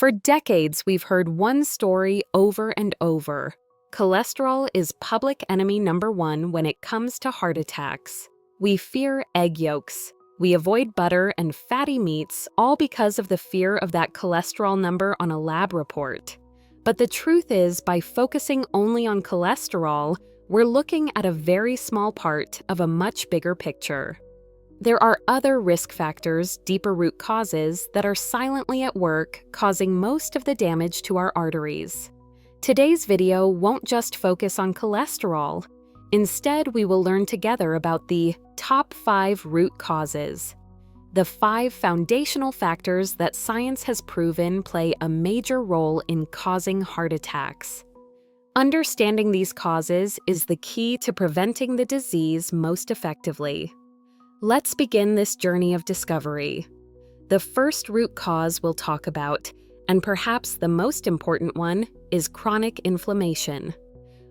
For decades, we've heard one story over and over. Cholesterol is public enemy number one when it comes to heart attacks. We fear egg yolks. We avoid butter and fatty meats, all because of the fear of that cholesterol number on a lab report. But the truth is, by focusing only on cholesterol, we're looking at a very small part of a much bigger picture. There are other risk factors, deeper root causes, that are silently at work, causing most of the damage to our arteries. Today's video won't just focus on cholesterol. Instead, we will learn together about the top 5 root causes. The 5 foundational factors that science has proven play a major role in causing heart attacks. Understanding these causes is the key to preventing the disease most effectively. Let's begin this journey of discovery. The first root cause we'll talk about, and perhaps the most important one, is chronic inflammation.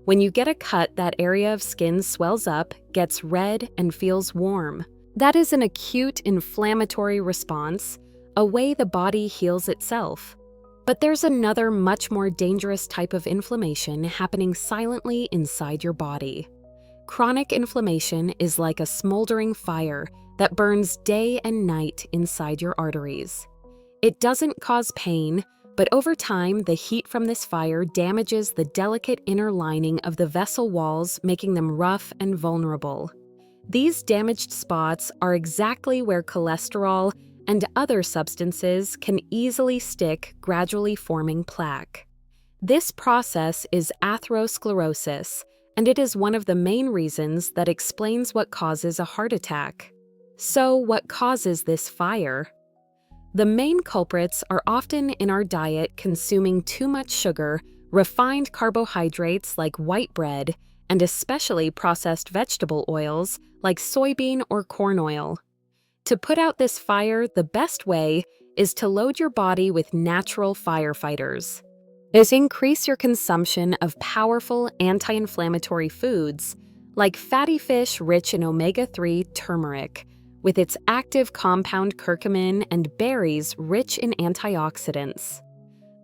When you get a cut, that area of skin swells up, gets red, and feels warm. That is an acute inflammatory response, a way the body heals itself. But there's another much more dangerous type of inflammation happening silently inside your body. Chronic inflammation is like a smoldering fire that burns day and night inside your arteries. It doesn't cause pain, but over time, the heat from this fire damages the delicate inner lining of the vessel walls, making them rough and vulnerable. These damaged spots are exactly where cholesterol and other substances can easily stick, gradually forming plaque. This process is atherosclerosis, and it is one of the main reasons that explains what causes a heart attack. So, what causes this fire? The main culprits are often in our diet, consuming too much sugar, refined carbohydrates like white bread, and especially processed vegetable oils like soybean or corn oil. To put out this fire, the best way is to load your body with natural firefighters. Increase your consumption of powerful anti-inflammatory foods like fatty fish rich in omega-3 turmeric, with its active compound curcumin, and berries rich in antioxidants.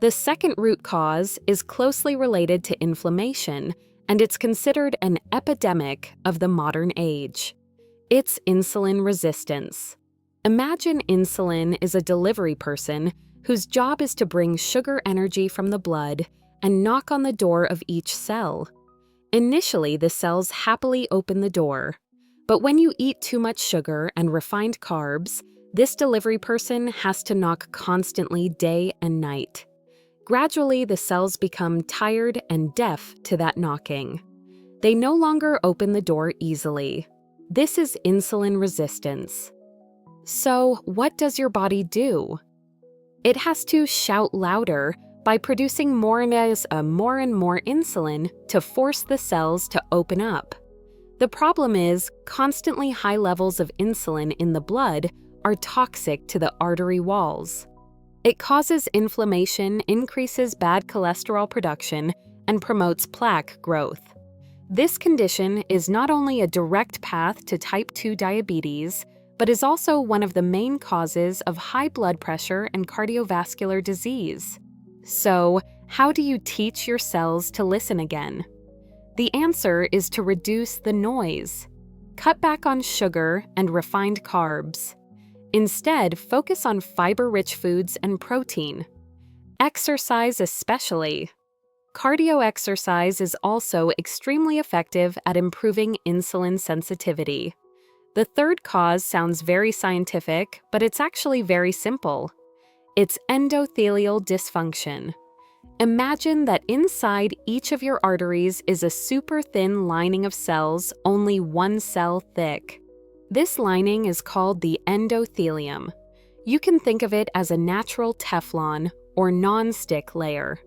The second root cause is closely related to inflammation, and it's considered an epidemic of the modern age. It's insulin resistance. Imagine insulin is a delivery person whose job is to bring sugar energy from the blood and knock on the door of each cell. Initially, the cells happily open the door. But when you eat too much sugar and refined carbs, this delivery person has to knock constantly day and night. Gradually, the cells become tired and deaf to that knocking. They no longer open the door easily. This is insulin resistance. So, what does your body do? It has to shout louder by producing more and more insulin to force the cells to open up. The problem is, constantly high levels of insulin in the blood are toxic to the artery walls. It causes inflammation, increases bad cholesterol production, and promotes plaque growth. This condition is not only a direct path to type 2 diabetes, but is also one of the main causes of high blood pressure and cardiovascular disease. So, how do you teach your cells to listen again? The answer is to reduce the noise. Cut back on sugar and refined carbs. Instead, focus on fiber-rich foods and protein. Exercise especially. Cardio exercise is also extremely effective at improving insulin sensitivity. The third cause sounds very scientific, but it's actually very simple. It's endothelial dysfunction. Imagine that inside each of your arteries is a super thin lining of cells, only one cell thick. This lining is called the endothelium. You can think of it as a natural Teflon or non-stick layer.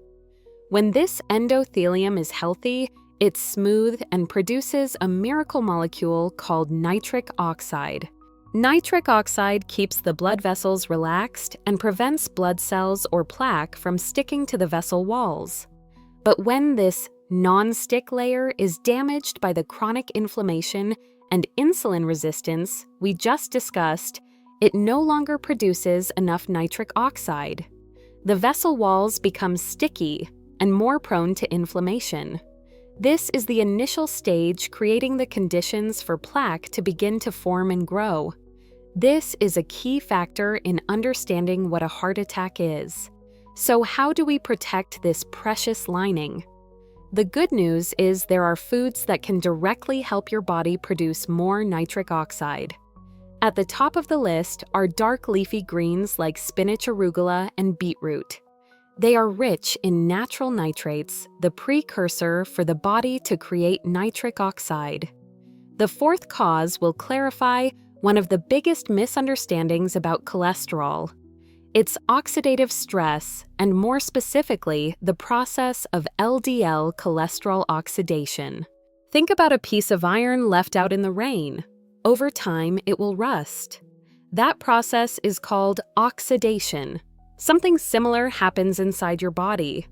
When this endothelium is healthy, it's smooth and produces a miracle molecule called nitric oxide. Nitric oxide keeps the blood vessels relaxed and prevents blood cells or plaque from sticking to the vessel walls. But when this non-stick layer is damaged by the chronic inflammation and insulin resistance we just discussed, it no longer produces enough nitric oxide. The vessel walls become sticky and more prone to inflammation. This is the initial stage, creating the conditions for plaque to begin to form and grow. This is a key factor in understanding what a heart attack is. So how do we protect this precious lining? The good news is there are foods that can directly help your body produce more nitric oxide. At the top of the list are dark leafy greens like spinach, arugula, and beetroot. They are rich in natural nitrates, the precursor for the body to create nitric oxide. The fourth cause will clarify one of the biggest misunderstandings about cholesterol. It's oxidative stress, and more specifically, the process of LDL cholesterol oxidation. Think about a piece of iron left out in the rain. Over time, it will rust. That process is called oxidation. Something similar happens inside your body.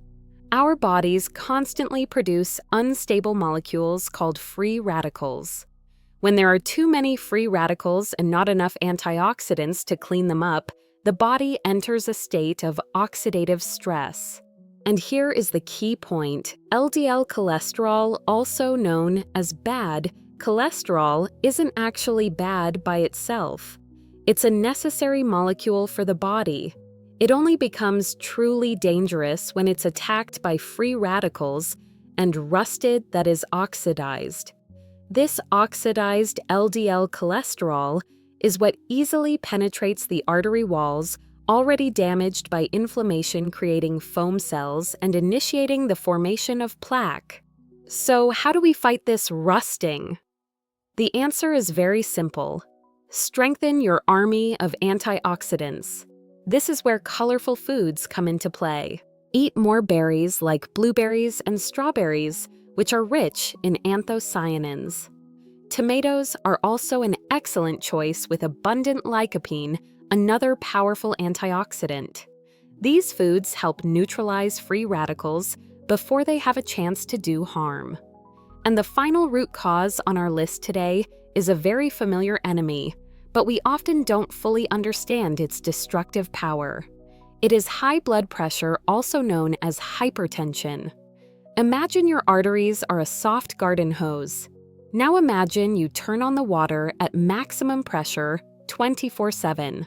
Our bodies constantly produce unstable molecules called free radicals. When there are too many free radicals and not enough antioxidants to clean them up, the body enters a state of oxidative stress. And here is the key point. LDL cholesterol, also known as bad cholesterol, isn't actually bad by itself. It's a necessary molecule for the body. It only becomes truly dangerous when it's attacked by free radicals and rusted, that is, oxidized. This oxidized LDL cholesterol is what easily penetrates the artery walls, already damaged by inflammation, creating foam cells and initiating the formation of plaque. So how do we fight this rusting? The answer is very simple. Strengthen your army of antioxidants. This is where colorful foods come into play. Eat more berries like blueberries and strawberries, which are rich in anthocyanins. Tomatoes are also an excellent choice with abundant lycopene, another powerful antioxidant. These foods help neutralize free radicals before they have a chance to do harm. And the final root cause on our list today is a very familiar enemy, but we often don't fully understand its destructive power. It is high blood pressure, also known as hypertension. Imagine your arteries are a soft garden hose. Now imagine you turn on the water at maximum pressure 24/7.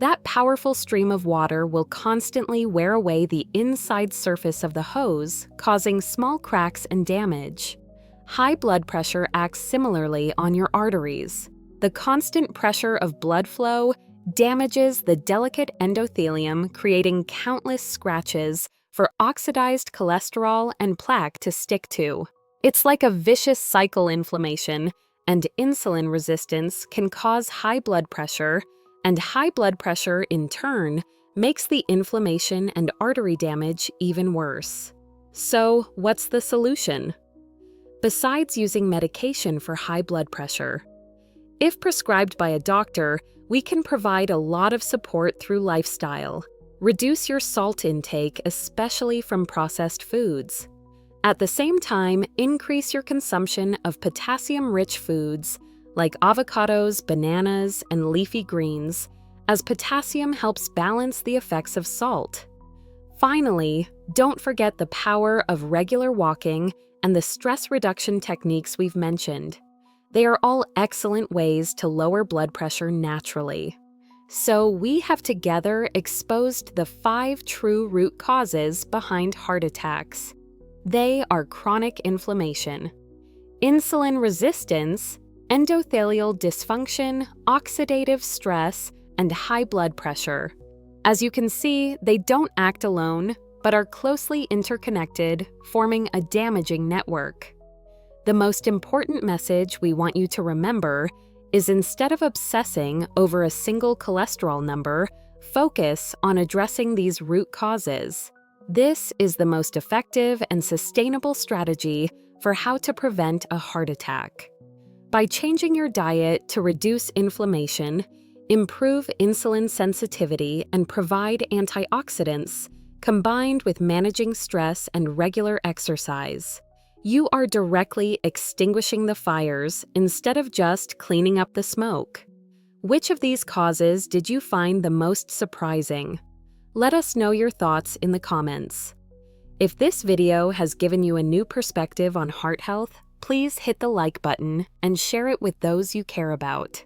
That powerful stream of water will constantly wear away the inside surface of the hose, causing small cracks and damage. High blood pressure acts similarly on your arteries. The constant pressure of blood flow damages the delicate endothelium, creating countless scratches for oxidized cholesterol and plaque to stick to. It's like a vicious cycle. Inflammation and insulin resistance can cause high blood pressure, and high blood pressure, in turn, makes the inflammation and artery damage even worse. So, what's the solution? Besides using medication for high blood pressure, if prescribed by a doctor, we can provide a lot of support through lifestyle. Reduce your salt intake, especially from processed foods. At the same time, increase your consumption of potassium-rich foods like avocados, bananas, and leafy greens, as potassium helps balance the effects of salt. Finally, don't forget the power of regular walking and the stress reduction techniques we've mentioned. They are all excellent ways to lower blood pressure naturally. So we have together exposed the 5 true root causes behind heart attacks. They are chronic inflammation, insulin resistance, endothelial dysfunction, oxidative stress, and high blood pressure. As you can see, they don't act alone, but are closely interconnected, forming a damaging network. The most important message we want you to remember is, instead of obsessing over a single cholesterol number, focus on addressing these root causes. This is the most effective and sustainable strategy for how to prevent a heart attack. By changing your diet to reduce inflammation, improve insulin sensitivity, and provide antioxidants, combined with managing stress and regular exercise, you are directly extinguishing the fires instead of just cleaning up the smoke. Which of these causes did you find the most surprising? Let us know your thoughts in the comments. If this video has given you a new perspective on heart health, please hit the like button and share it with those you care about.